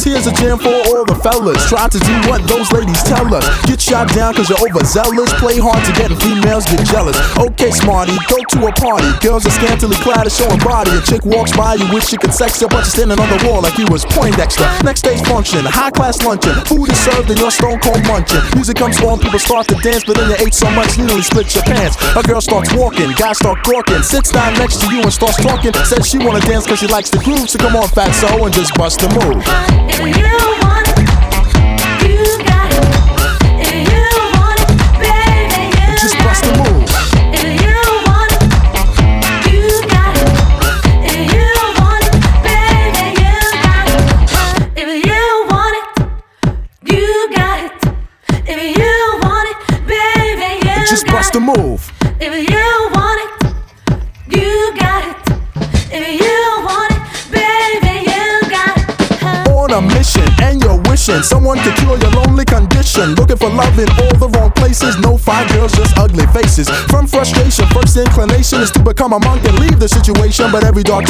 This here's a jam for all the fellas. Try to do what those ladies tell us. Get shot down cause you're overzealous. Play hard to get and females get jealous. Okay, smarty, go to a party. Girls are scantily clad and showing body. A chick walks by, you wish you could sex her, but you're standing on the wall like you was Poindexter. Next day's function, high class luncheon. Food is served and you're stone cold munching. Music comes on, people start to dance, but then you ate so much you nearly split your pants. A girl starts walking, guys start talking. Sits down next to you and starts talking. Says she wanna dance cause she likes the groove. So come on, fatso, and just bust the move. If you want it, you got it. If you want it, baby, you just got bust the it. move. If you want it, you got it. If you want it, baby, you got it. If you want it, you got it. If you want it, baby, you got it. Just bust the move. If you want it, you got it. If you want it, baby, you got it. On a mission, and you're wishing someone could cure your lonely condition. Looking for love in all the wrong places. No fine girls, just ugly faces. From frustration, first inclination is to become a monk and leave the situation. But every dark